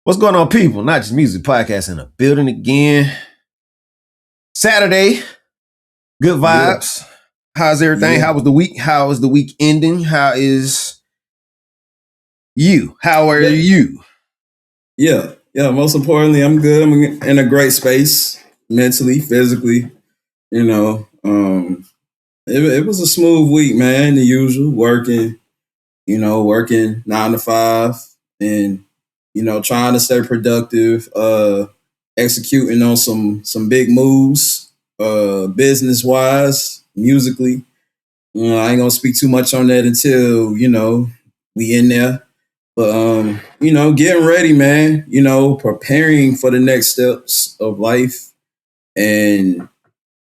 What's going on, people? Not Just Music Podcast in the building again. Saturday, good vibes. How's everything? How was the week? How is the week ending? How is you? How are you? Yeah. Most importantly, I'm good. I'm in a great space, mentally, physically. You know, it was a smooth week, man. The usual, working 9 to 5, and trying to stay productive. Executing on some big moves, business wise, musically. I ain't gonna speak too much on that until we in there. But getting ready, man. Preparing for the next steps of life, and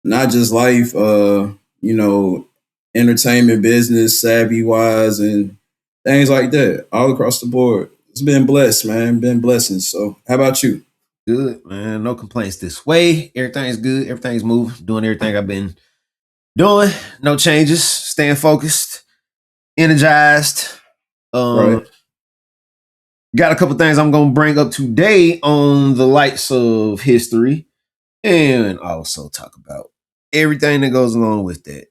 not just life. Entertainment business, savvy wise, and things like that, all across the board. It's been blessed, man. Been blessings. So, how about you? Good, man. No complaints this way. Everything's good. Everything's moving. Doing everything I've been doing. No changes. Staying focused. Energized. Right. Got a couple things I'm going to bring up today on the lights of history, and also talk about everything that goes along with that.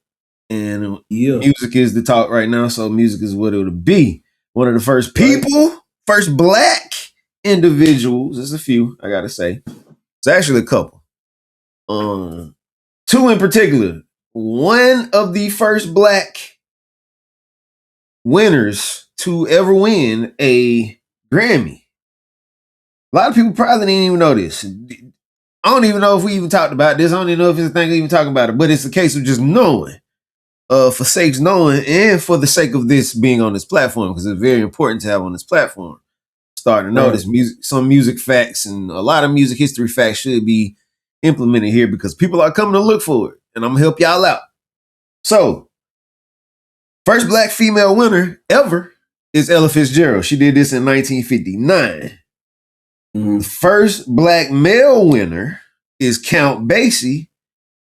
And music is the talk right now, so music is what it'll be. One of the first people, first black individuals, there's a few, I gotta say. It's actually a couple. Two in particular. One of the first black winners to ever win a Grammy. A lot of people probably didn't even know this. I don't even know if we even talked about this. I don't even know if it's a thing even talking about it, but it's a case of just knowing. For sakes knowing, and for the sake of this being on this platform, because it's very important to have on this platform. Starting to notice some music facts and a lot of music history facts should be implemented here because people are coming to look for it, and I'm gonna help y'all out. So, first black female winner ever is Ella Fitzgerald. She did this in 1959. The first black male winner is Count Basie.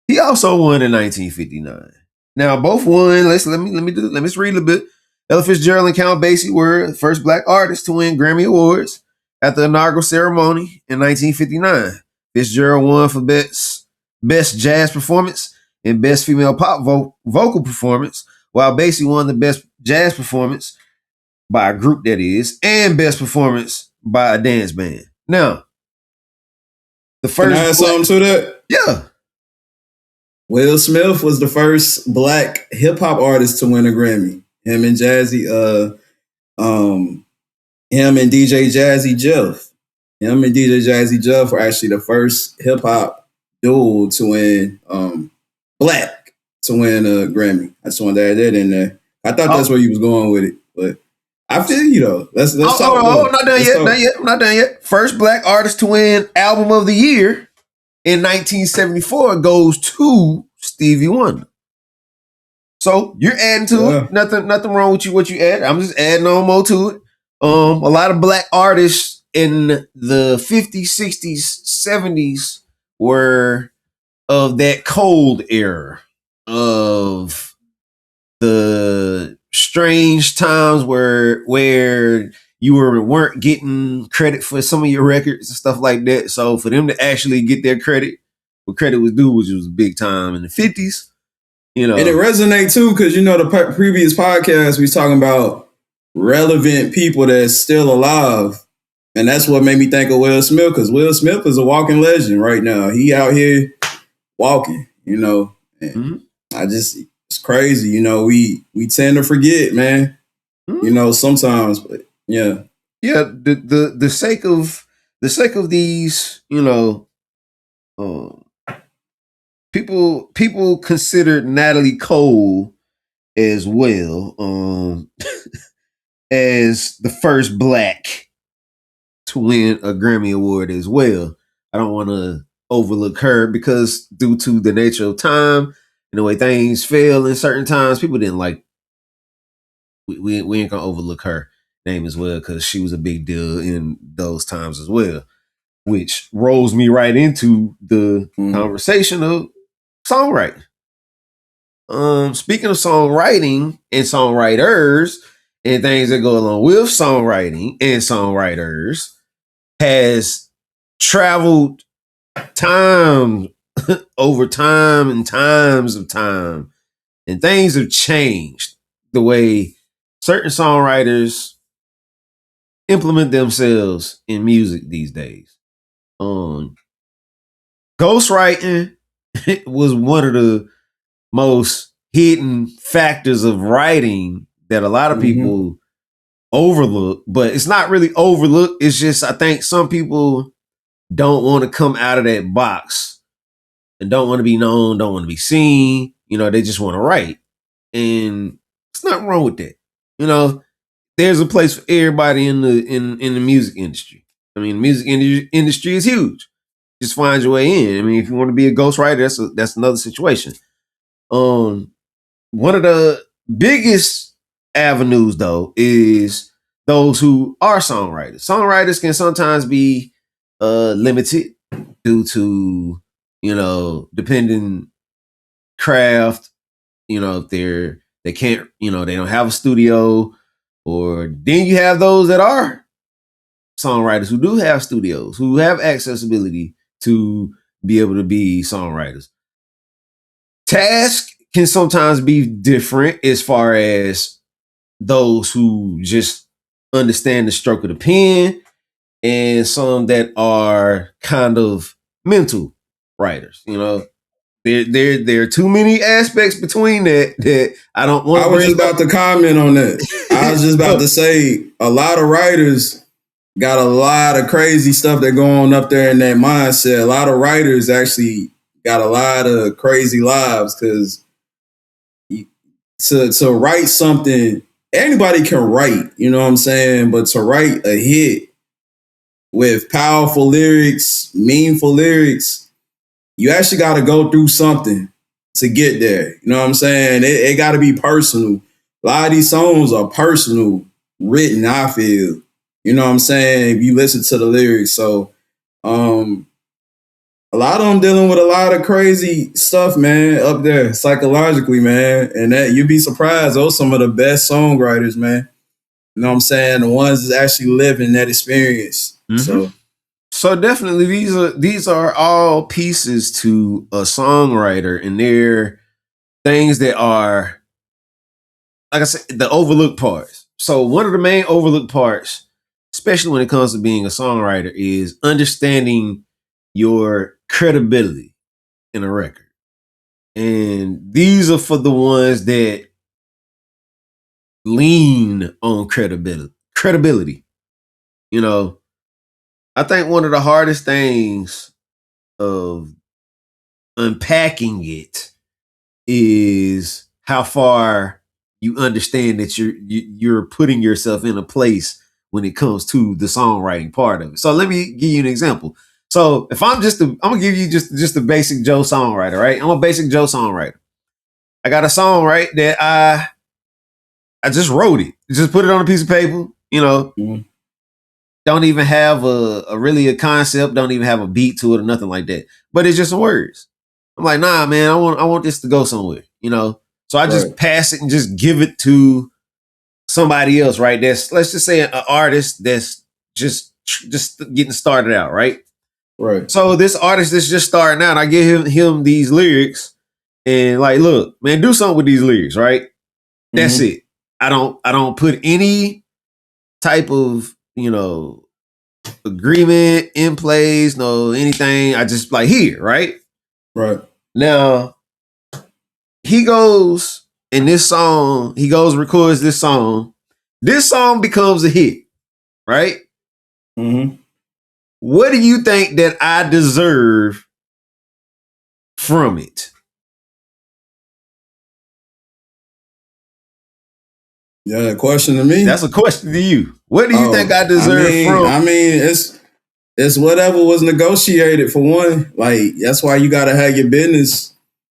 He also won in 1959. Now, both won. Let me just read a little bit. Ella Fitzgerald and Count Basie were the first black artists to win Grammy Awards at the inaugural ceremony in 1959. Fitzgerald won for best jazz performance and best female pop vocal performance, while Basie won the best jazz performance by a group, that is, and best performance by a dance band. Now, the first. Can I add something to that? Yeah. Will Smith was the first black hip hop artist to win a Grammy. Him and DJ Jazzy Jeff. Him and DJ Jazzy Jeff were actually the first hip hop duo to win black to win a Grammy. I just wanted to add that in there. I thought that's where you was going with it, but I feel you though. Let's talk. Not done yet. First black artist to win Album of the Year in 1974 goes to Stevie Wonder. So you're adding to it. Nothing wrong with what you add. I'm just adding on more to it. A lot of black artists in the 50s, 60s, 70s were of that cold era of the strange times where you weren't getting credit for some of your records and stuff like that. So for them to actually get their credit, what credit was due, which was big time in the 50s, and it resonates too because the previous podcast we was talking about relevant people that's still alive, and that's what made me think of Will Smith, because Will Smith is a walking legend right now. He out here walking, and it's crazy, we tend to forget, man. Sometimes, but yeah. The sake of these, people considered Natalie Cole as well as the first black to win a Grammy Award as well. I don't want to overlook her because due to the nature of time and the way things fell in certain times, people didn't like. We ain't gonna overlook her name as well because she was a big deal in those times as well, which rolls me right into the conversation of songwriting. Speaking of songwriting and songwriters and things that go along with songwriting and songwriters, has traveled time over time and times of time, and things have changed the way certain songwriters implement themselves in music these days. Ghostwriting was one of the most hidden factors of writing that a lot of people overlook, but it's not really overlooked. It's just, I think some people don't want to come out of that box and don't want to be known, don't want to be seen. They just want to write. And there's nothing wrong with that. There's a place for everybody in the music industry. I mean, the music industry is huge. Just find your way in. I mean, if you want to be a ghostwriter, that's another situation. One of the biggest avenues, though, is those who are songwriters. Songwriters can sometimes be limited due to, dependent craft. If they can't, they don't have a studio, or then you have those that are songwriters who do have studios, who have accessibility to be able to be songwriters. Task can sometimes be different as far as those who just understand the stroke of the pen, and some that are kind of mental writers. There are too many aspects between that I don't want to. I was just about to comment on that. I was just about to say a lot of writers got a lot of crazy stuff that go on up there in that mindset. A lot of writers actually got a lot of crazy lives, because to write something, anybody can write, you know what I'm saying? But to write a hit with powerful lyrics, meaningful lyrics, you actually got to go through something to get there. You know what I'm saying? It got to be personal. A lot of these songs are personal, written, I feel. You know what I'm saying? If you listen to the lyrics. So a lot of them dealing with a lot of crazy stuff, man, up there psychologically, man. And that you'd be surprised. Those some of the best songwriters, man. You know what I'm saying? The ones that's actually living that experience. So definitely these are all pieces to a songwriter, and they're things that are, like I said, the overlooked parts. So one of the main overlooked parts, especially when it comes to being a songwriter, is understanding your credibility in a record. And these are for the ones that lean on credibility. I think one of the hardest things of unpacking it is how far you understand that you're putting yourself in a place when it comes to the songwriting part of it. So let me give you an example. So if I'm gonna give you just a basic Joe songwriter, right? I'm a basic Joe songwriter. I got a song, right, that I just wrote it. Just put it on a piece of paper, Don't even have a concept, don't even have a beat to it or nothing like that. But it's just some words. I'm like, nah, man, I want this to go somewhere, So I just pass it and just give it to somebody else, right? Let's just say an artist that's just getting started out, right? Right. So this artist that's just starting out, I give him these lyrics, and like, look, man, do something with these lyrics, right? That's it. I don't put any type of, agreement in place, no anything. I just like, here, right? Right. Now, he goes in this song, records this song. This song becomes a hit, right? What do you think that I deserve from it? Yeah, question to me? That's a question to you. What do you think I deserve from? I mean, it's whatever was negotiated, for one. Like, that's why you gotta have your business.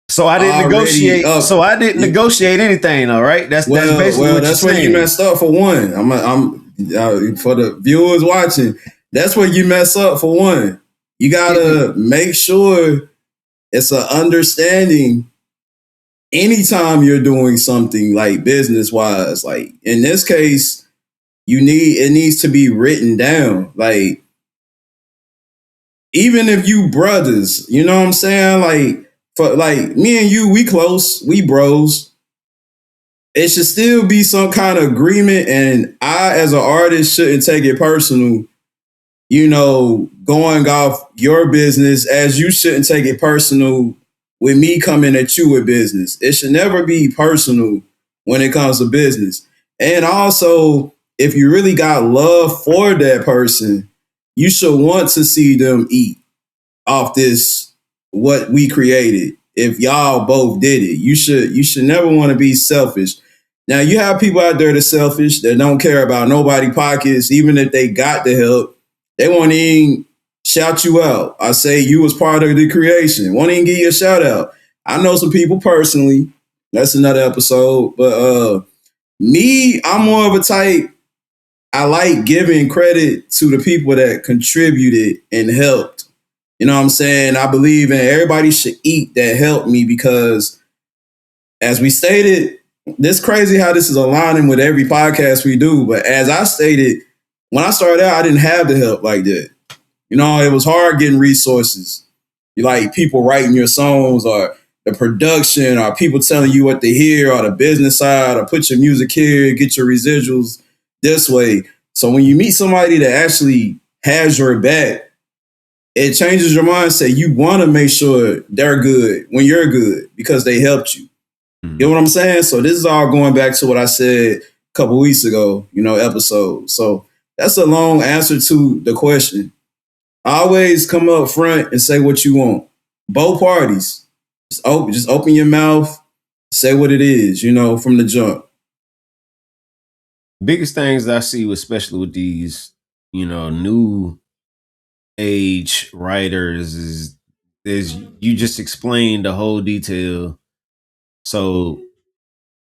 So I didn't negotiate. So I didn't negotiate anything, all right? That's basically what that's where you messed up, for one. I'm for the viewers watching. That's where you mess up, for one. You gotta make sure it's an understanding. Anytime you're doing something like business wise, like in this case, it needs to be written down. Like, even if you brothers, you know what I'm saying? Like for like me and you, we close, we bros. It should still be some kind of agreement, and I, as an artist, shouldn't take it personal. You know, going off your business, as you shouldn't take it personal with me coming at you with business. It should never be personal when it comes to business. And also, if you really got love for that person, you should want to see them eat off this what we created. If y'all both did it, you should never want to be selfish. Now you have people out there that's selfish that don't care about nobody pockets, even if they got the help, they won't even shout you out. I say you was part of the creation. Won't even give you a shout out. I know some people personally. That's another episode. But me, I'm more of a type. I like giving credit to the people that contributed and helped. You know what I'm saying? I believe in everybody should eat that helped me because, as we stated, this crazy how this is aligning with every podcast we do. But as I stated, when I started out, I didn't have the help like that. You know, it was hard getting resources. You like people writing your songs or the production or people telling you what to hear or the business side or put your music here, get your residuals this way. So when you meet somebody that actually has your back, it changes your mindset. You want to make sure they're good when you're good because they helped you. You know what I'm saying? So this is all going back to what I said a couple weeks ago, episode. So that's a long answer to the question. Always come up front and say what you want. Both parties. Just open your mouth, say what it is, from the jump. Biggest things I see, especially with these, new age writers, is you just explained the whole detail. So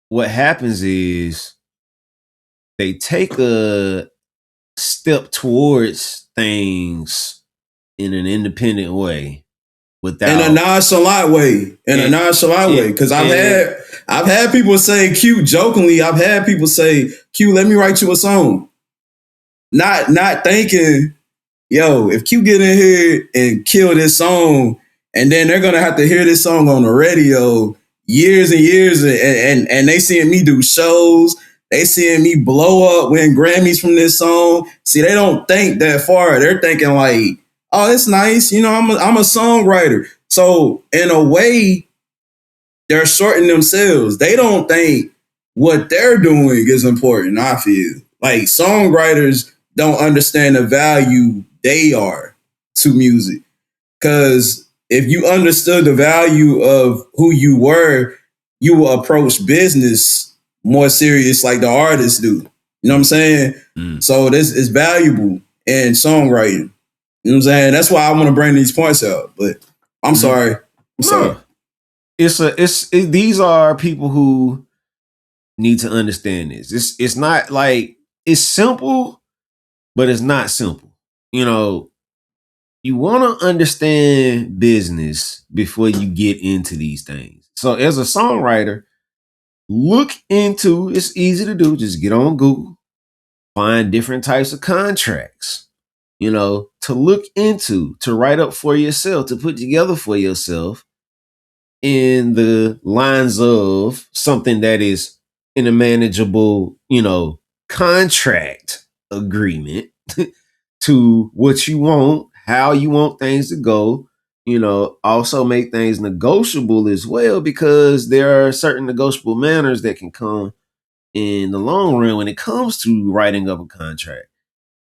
what happens is they take a step towards things in an independent way without in a nonchalant way. Because I've had people say, Q, jokingly, I've had people say, Q, let me write you a song. Not thinking, yo, if Q get in here and kill this song, and then they're gonna have to hear this song on the radio years and years, and they seeing me do shows, they seeing me blow up, win Grammys from this song. See, they don't think that far. They're thinking like, oh, it's nice, I'm a songwriter. So in a way, they're shorting themselves. They don't think what they're doing is important. I feel like songwriters don't understand the value they are to music. Because if you understood the value of who you were, you will approach business more serious like the artists do. You know what I'm saying? So this is valuable in songwriting. You know what I'm saying? That's why I want to bring these points out. But I'm sorry. Sorry. These are people who need to understand this. It's not like it's simple, but it's not simple. You want to understand business before you get into these things. So as a songwriter, look into, it's easy to do, just get on Google, find different types of contracts, to look into, to write up for yourself, to put together for yourself in the lines of something that is in a manageable, contract agreement to what you want, how you want things to go, also make things negotiable as well, because there are certain negotiable manners that can come in the long run when it comes to writing up a contract.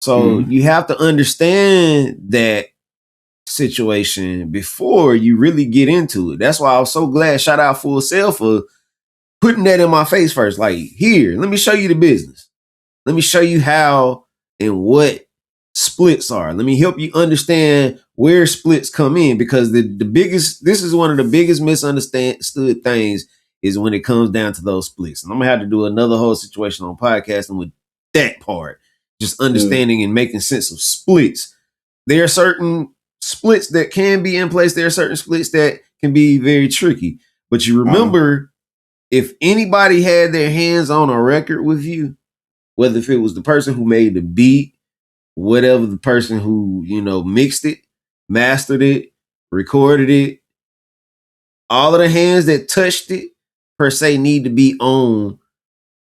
So you have to understand that situation before you really get into it. That's why I was so glad. Shout out Full Sail for putting that in my face first. Like, here, let me show you the business. Let me show you how and what splits are. Let me help you understand where splits come in, because this is one of the biggest misunderstood things is when it comes down to those splits. And I'm gonna have to do another whole situation on podcasting with that part, just understanding and making sense of splits. There are certain splits that can be in place. There are certain splits that can be very tricky. But you remember, if anybody had their hands on a record with you, whether if it was the person who made the beat, whatever the person who, mixed it, mastered it, recorded it. All of the hands that touched it, per se, need to be on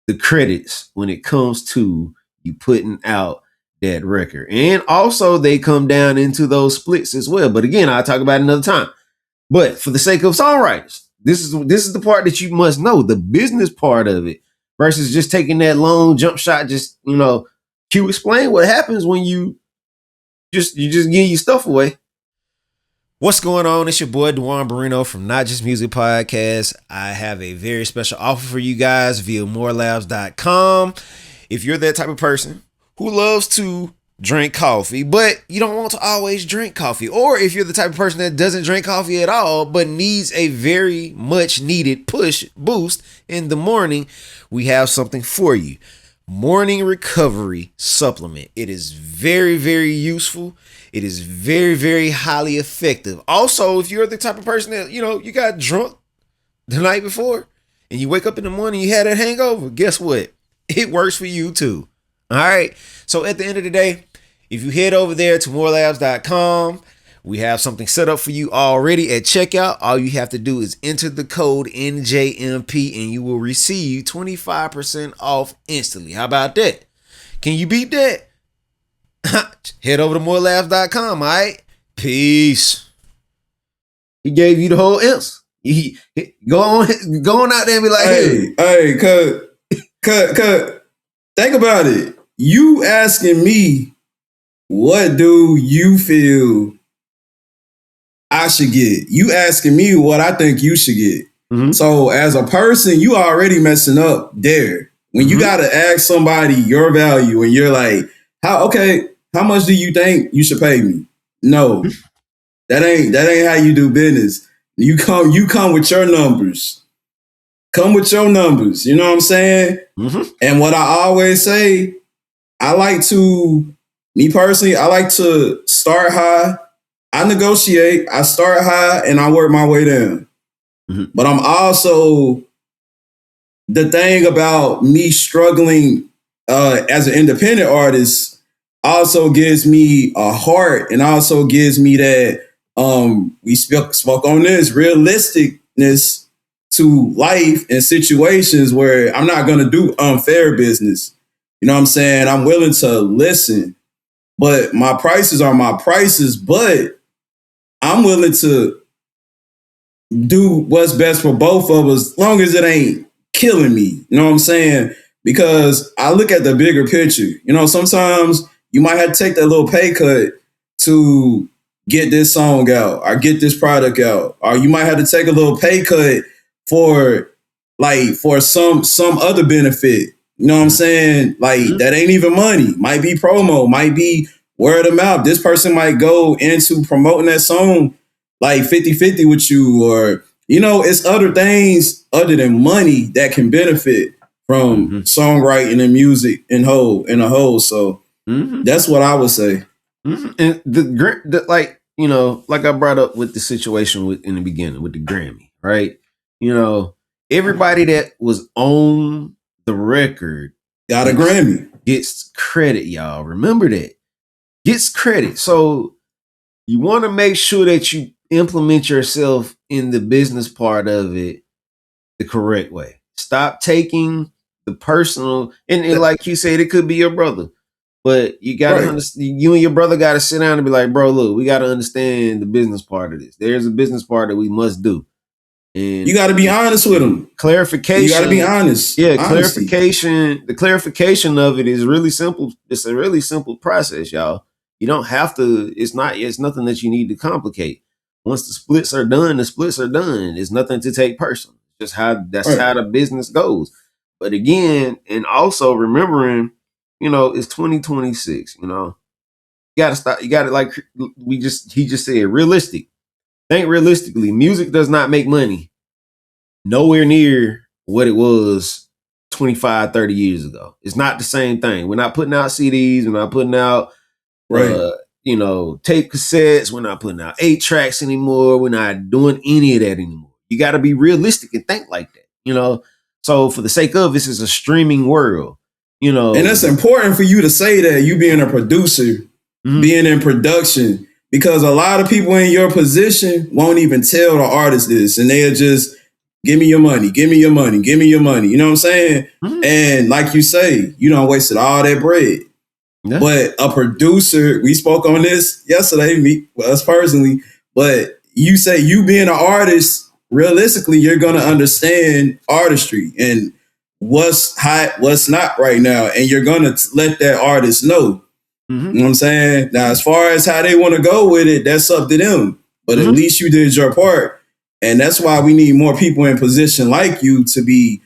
the credits when it comes to you putting out that record. And also they come down into those splits as well. But again, I'll talk about it another time. But for the sake of songwriters, this is the part that you must know, the business part of it, versus just taking that long jump shot. Just, Q explain what happens when you just give your stuff away. What's going on? It's your boy Dwan Barino from Not Just Music Podcast. I have a very special offer for you guys via morelabs.com. If you're that type of person who loves to drink coffee, but you don't want to always drink coffee, or if you're the type of person that doesn't drink coffee at all, but needs a very much needed boost in the morning, we have something for you. Morning Recovery Supplement. It is very, very useful. It is very, very highly effective. Also, if you're the type of person that, you got drunk the night before and you wake up in the morning, you had a hangover, guess what? It works for you too. All right. So at the end of the day, if you head over there to morelabs.com, we have something set up for you already at checkout. All you have to do is enter the code NJMP and you will receive 25% off instantly. How about that? Can you beat that? Head over to morelabs.com, all right? Peace. He gave you the whole else. He go on out there and be like, hey, cut. Think about it. You asking me, what do you feel I should get? You asking me what I think you should get. Mm-hmm. So as a person, you already messing up there. When you got to ask somebody your value and you're like, how much do you think you should pay me? No, that ain't how you do business. You come with your numbers. Come with your numbers. You know what I'm saying? Mm-hmm. And what I always say, me personally, I like to start high. I negotiate. I start high and I work my way down. Mm-hmm. But I'm also, the thing about me struggling as an independent artist also gives me a heart and also gives me that we spoke on this realisticness to life and situations where I'm not going to do unfair business. You know what I'm saying? I'm willing to listen, but my prices are my prices, but I'm willing to do what's best for both of us as long as it ain't killing me. You know what I'm saying? Because I look at the bigger picture. Sometimes you might have to take that little pay cut to get this song out or get this product out. Or you might have to take a little pay cut for some other benefit. You know what I'm saying? That ain't even money. Might be promo, might be word of mouth. This person might go into promoting that song 50-50 with you, or, it's other things other than money that can benefit from songwriting and music in a whole. So that's what I would say. Mm-hmm. And like I brought up with the situation in the beginning with the Grammy, right? Everybody that was on the record got a Grammy, gets credit, y'all. Remember that. Gets credit. So you want to make sure that you implement yourself in the business part of it the correct way. Stop taking the personal, and like you said, it could be your brother. But you got to understand, you and your brother got to sit down and be like, bro, look, we got to understand the business part of this. There's a business part that we must do. And you got to be honest with them. Clarification. You got to be honest. Yeah, honesty. Clarification. The clarification of it is really simple. It's a really simple process, y'all. You don't have to, it's nothing that you need to complicate. Once the splits are done, the splits are done. It's nothing to take personal. Just how how the business goes. But again, and also remembering, it's 2026, you gotta stop. You gotta, he just said, realistic. Think realistically. Music does not make money nowhere near what it was 25, 30 years ago. It's not the same thing. We're not putting out CDs. We're not putting out, tape cassettes. We're not putting out 8 tracks anymore. We're not doing any of that anymore. You got to be realistic and think like that, So for the sake of this is a streaming world, And it's important for you to say that, you being a producer, being in production, because a lot of people in your position won't even tell the artist this, and they'll just give me your money, give me your money, give me your money. You know what I'm saying? Mm-hmm. And like you say, you don't wasted all that bread. Yeah. But a producer, we spoke on this yesterday, us personally, but you say you being an artist, realistically, you're going to understand artistry and what's hot, what's not right now. And you're going to let that artist know. Mm-hmm. You know what I'm saying? Now, as far as how they want to go with it, that's up to them. But at least you did your part. And that's why we need more people in position like you to be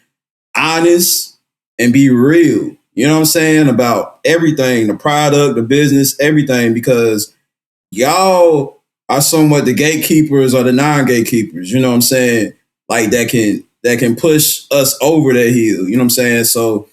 honest and be real. You know what I'm saying? About everything, the product, the business, everything, because y'all are somewhat the gatekeepers or the non-gatekeepers. You know what I'm saying? Like that can push us over that hill. You know what I'm saying? So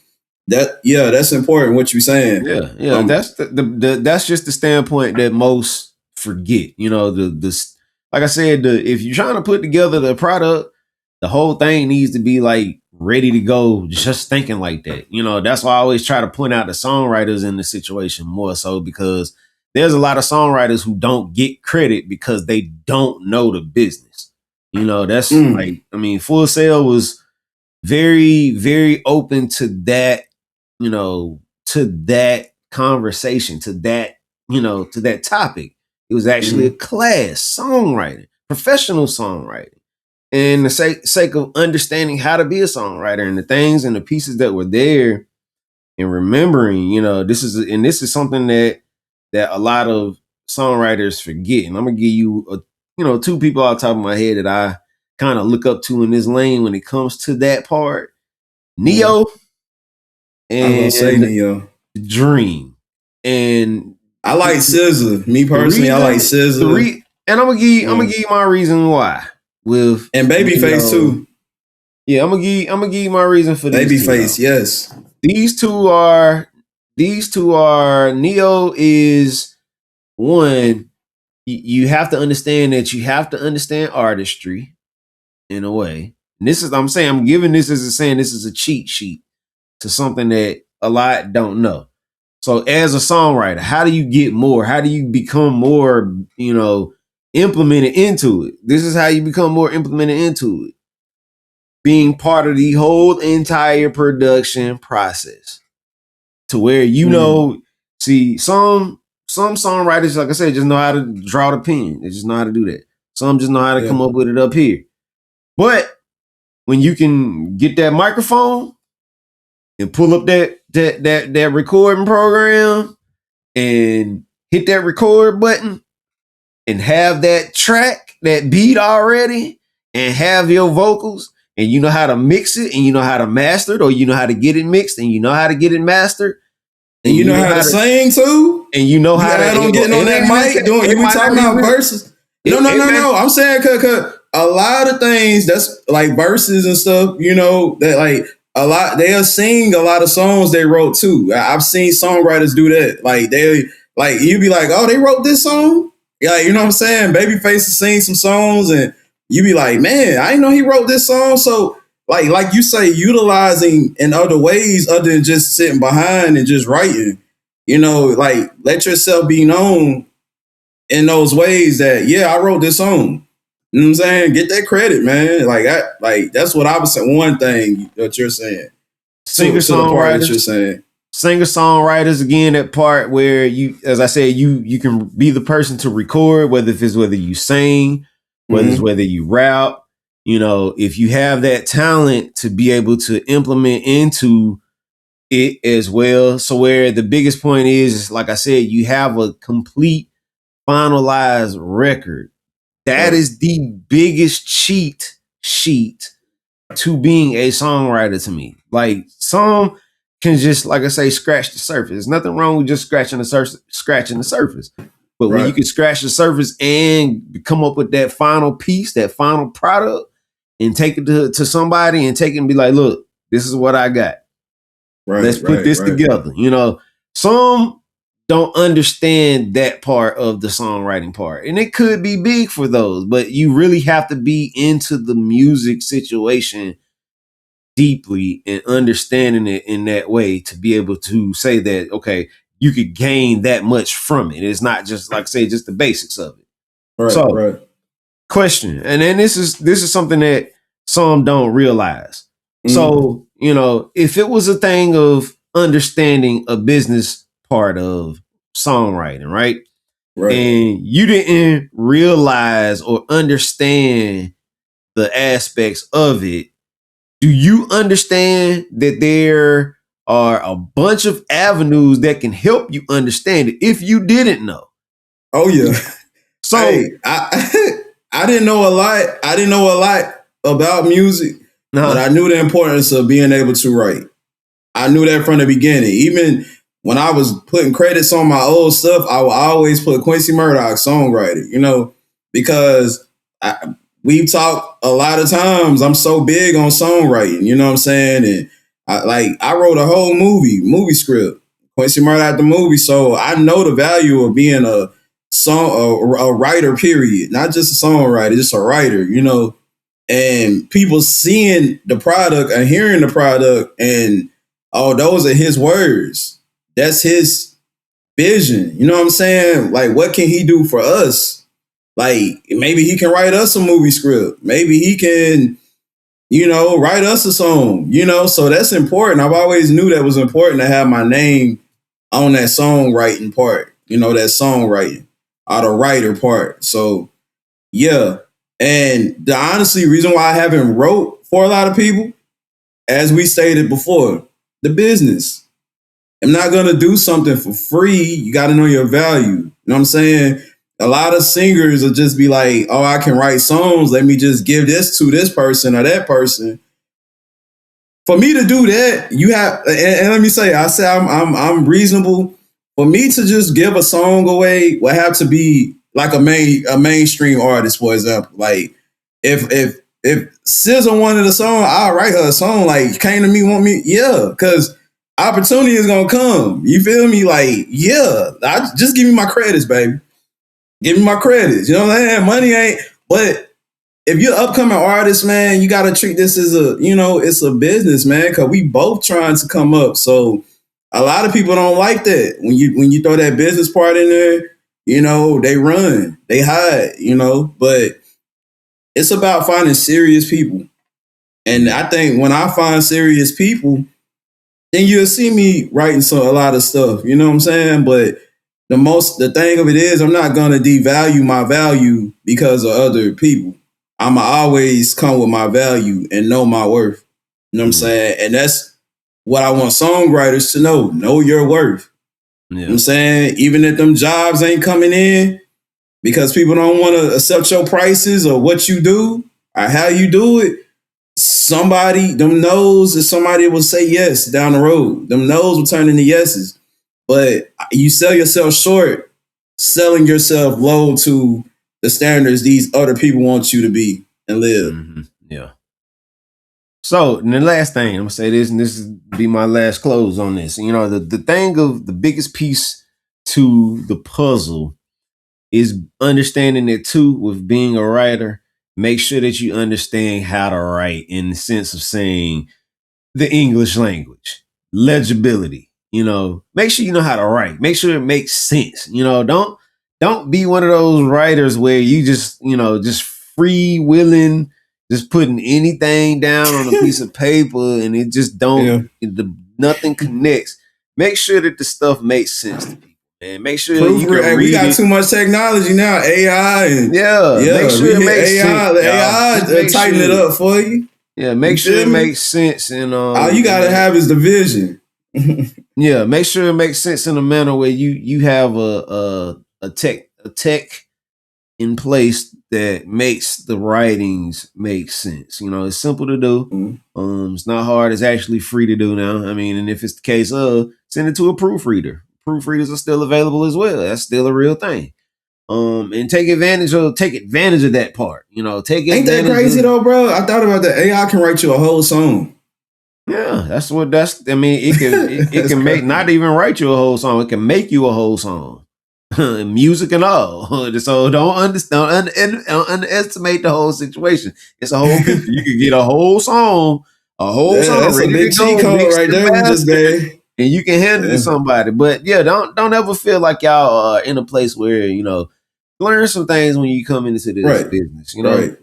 that's important. What you're saying? Yeah. That's that's just the standpoint that most forget. You know, the like I said, if you're trying to put together the product, the whole thing needs to be like ready to go, just thinking like that. You know, that's why I always try to point out the songwriters in the situation more so, because there's a lot of songwriters who don't get credit because they don't know the business. You know, that's like, I mean, Full Sail was very, very open to that, you know, to that conversation, to that, you know, to that topic. It was actually a class, songwriting, professional songwriting. And the sake of understanding how to be a songwriter and the things and the pieces that were there, and remembering, you know, this is something that a lot of songwriters forget. And I'm gonna give you two people off the top of my head that I kind of look up to in this lane when it comes to that part. Neo and I'm gonna say Neo. Dream. And I like SZA. Me personally, I like SZA. And I'm gonna give you my reason why. With and Babyface too. Yeah, I'm gonna give you my reason for this. Babyface, yes. These two are Neo is one. You have to understand that you have to understand artistry in a way. And I'm giving this as this is a cheat sheet to something that a lot don't know. So as a songwriter, how do you get more? How do you become more, implemented into it? This is how you become more implemented into it. Being part of the whole entire production process. To where see, some songwriters, like I said, just know how to draw the pen. They just know how to do that. Some just know how to come up with it up here. But when you can get that microphone and pull up that recording program and hit that record button and have that track, that beat already, and have your vocals, and you know how to mix it, and you know how to master it, or you know how to get it mixed, and you know how to get it mastered, and you know how to sing too, and you know how to getting on that mic doing. You be talking about verses? No. I'm saying cause a lot of things that's like verses and stuff. You know that like a lot they'll sing a lot of songs they wrote too. I've seen songwriters do that. Like you be like, oh, they wrote this song. Yeah, you know what I'm saying? Babyface sing some songs and you be like, man, I didn't know he wrote this song. So like you say, utilizing in other ways other than just sitting behind and just writing, like let yourself be known in those ways that, I wrote this song. You know what I'm saying? Get that credit, man. Like that's what I was saying. One thing that you're saying. Singer-songwriters. Singer-songwriters, again, that part where you, as I said, you can be the person to record, whether you sing, whether you rap, if you have that talent to be able to implement into it as well. So where the biggest point is, like I said, you have a complete finalized record. That is the biggest cheat sheet to being a songwriter to me. Like some can just, like I say, scratch the surface. There's nothing wrong with just scratching the surface. But when you can scratch the surface and come up with that final piece, that final product, and take it to somebody and take it and be like, look, this is what I got. Let's put this together. Some don't understand that part of the songwriting part. And it could be big for those, but you really have to be into the music situation deeply and understanding it in that way to be able to say that, okay, you could gain that much from it. It's not just like I say, just the basics of it. Right. Question, and then this is something that some don't realize. So, if it was a thing of understanding a business part of songwriting, right? And you didn't realize or understand the aspects of it, do you understand that there are a bunch of avenues that can help you understand it if you didn't know? Oh yeah. So hey, I didn't know a lot. I didn't know a lot about music, but I knew the importance of being able to write. I knew that from the beginning. Even when I was putting credits on my old stuff, I would always put Quincy Murdoch, songwriter, because we've talked a lot of times. I'm so big on songwriting, you know what I'm saying? And I wrote a whole movie script, Quincy Murdoch, the movie. So I know the value of being a writer, period. Not just a songwriter, just a writer, and people seeing the product and hearing the product and, oh, those are his words. That's his vision. You know what I'm saying? Like, what can he do for us? Like, maybe he can write us a movie script. Maybe he can, write us a song, so that's important. I've always knew that was important to have my name on that songwriting part, that songwriting, or the writer part. So, yeah. And the honestly reason why I haven't wrote for a lot of people, as we stated before, the business. I'm not going to do something for free. You got to know your value. You know what I'm saying? A lot of singers will just be like, oh, I can write songs. Let me just give this to this person or that person. For me to do that, you have, and let me say, I'm reasonable. For me to just give a song away would have to be like a mainstream artist, for example. Like if SZA wanted a song, I'll write her a song. Like, came to me, want me, yeah, because opportunity is gonna come. You feel me? Like, yeah, just give me my credits, baby. Give me my credits. You know what I'm saying? Money ain't. But if you're an upcoming artist, man, you gotta treat this as it's a business, man. Because we both trying to come up. So a lot of people don't like that when you throw that business part in there. They run, they hide. But it's about finding serious people, and I think when I find serious people, then you'll see me writing a lot of stuff. You know what I'm saying? But the thing of it is, I'm not gonna devalue my value because of other people. I'ma always come with my value and know my worth. You know what I'm saying? And that's what I want songwriters to know. Know your worth. Yeah. You know what I'm saying? Even if them jobs ain't coming in because people don't want to accept your prices or what you do or how you do it, them knows if somebody will say yes down the road. Them knows will turn into yeses. But you sell yourself short, selling yourself low to the standards these other people want you to be and live. Mm-hmm. Yeah. So, and the last thing, I'm going to say this, and this will be my last close on this. The thing of the biggest piece to the puzzle is understanding it too with being a writer. Make sure that you understand how to write in the sense of saying the English language, legibility, make sure you know how to write. Make sure it makes sense. Don't be one of those writers where you just free willing, just putting anything down on a piece of paper and it just nothing connects. Make sure that the stuff makes sense to people. And make sure you can read we got too much technology now, AI and make sure it makes sense. AI tighten it up for you. Yeah, make sure it makes sense. And all you gotta have is the vision. Yeah, make sure it makes sense in a manner where you have a tech in place that makes the writings make sense. It's simple to do. Mm-hmm. It's not hard. It's actually free to do now. I mean, and if it's the case of, send it to a proofreader. Proofreaders are still available as well. That's still a real thing. And take advantage of that part. Ain't that crazy though, bro? I thought about that. AI can write you a whole song. Yeah, it can make not even write you a whole song. It can make you a whole song, music and all. So don't underestimate the whole situation. It's a whole picture. You can get a whole song That's a big cheat code right there. We just gave. and you can hand it to somebody. But yeah, don't ever feel like y'all are in a place where, learn some things when you come into this business.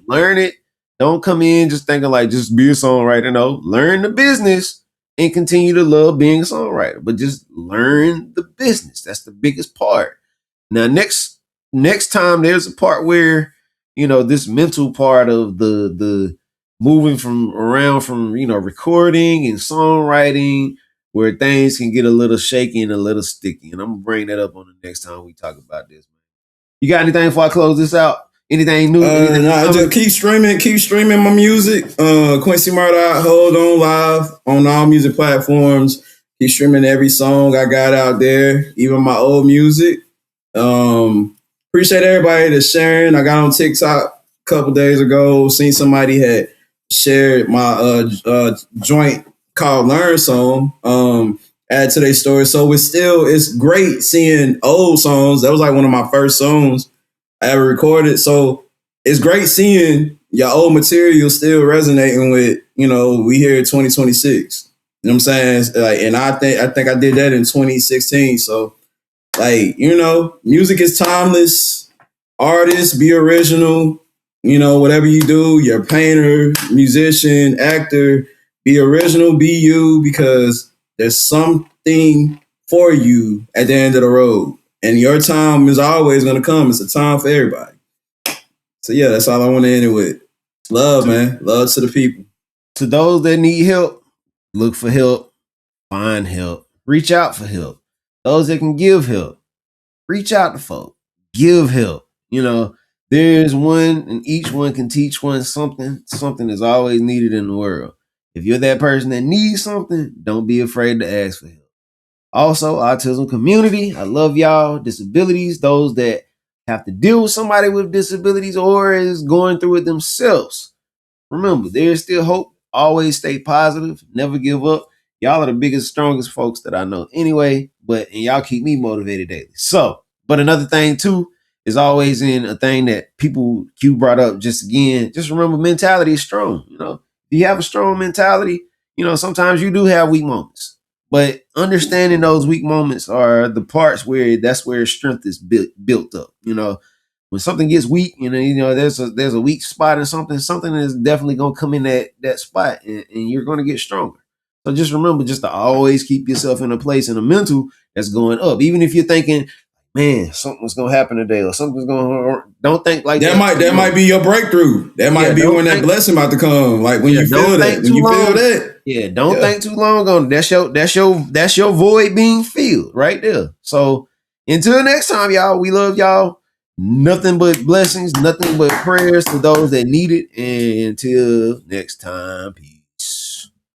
Learn it. Don't come in just thinking like just be a songwriter. No, learn the business and continue to love being a songwriter. But just learn the business. That's the biggest part. Now, next time there's a part where, this mental part of the moving from recording and songwriting, where things can get a little shaky and a little sticky. And I'm gonna bring that up on the next time we talk about this. You got anything before I close this out? Anything new? Just keep streaming my music. Quincy Murdoch, Hold On Live on all music platforms. Keep streaming every song I got out there, even my old music. Appreciate everybody that's sharing. I got on TikTok a couple days ago, seen somebody had shared my joint called Learn Song, add to their story. So it's great seeing old songs. That was like one of my first songs I ever recorded. So it's great seeing your old material still resonating with, we here in 2026. You know what I'm saying? Like, and I think I did that in 2016. So like, music is timeless. Artists, be original. Whatever you do, you're a painter, musician, actor, be original, be you, because there's something for you at the end of the road. And your time is always going to come. It's a time for everybody. So yeah, that's all I want to end it with. Love, man. Love to the people. To those that need help, look for help, find help, reach out for help. Those that can give help, reach out to folk, give help. There's one, and each one can teach one something. Something is always needed in the world. If you're that person that needs something, don't be afraid to ask for help. Also, autism community, I love y'all. Disabilities, those that have to deal with somebody with disabilities or is going through it themselves. Remember, there's still hope. Always stay positive. Never give up. Y'all are the biggest, strongest folks that I know anyway, and y'all keep me motivated daily. So, but another thing too is always in a thing that Q brought up just remember mentality is strong. If you have a strong mentality, sometimes you do have weak moments, but understanding those weak moments are the parts that's where strength is built up. When something gets weak, there's a weak spot in something is definitely going to come in that spot and you're going to get stronger. So just remember just to always keep yourself in a place in a mental that's going up. Even if you're thinking, man, something's going to happen today or something's going to, don't think like that. That might be your breakthrough. That might be when that blessing about to come. Like when you feel that. When you feel that. Yeah, don't think too long on it. That's your void being filled right there. So until next time, y'all, we love y'all. Nothing but blessings, nothing but prayers to those that need it. And until next time, peace.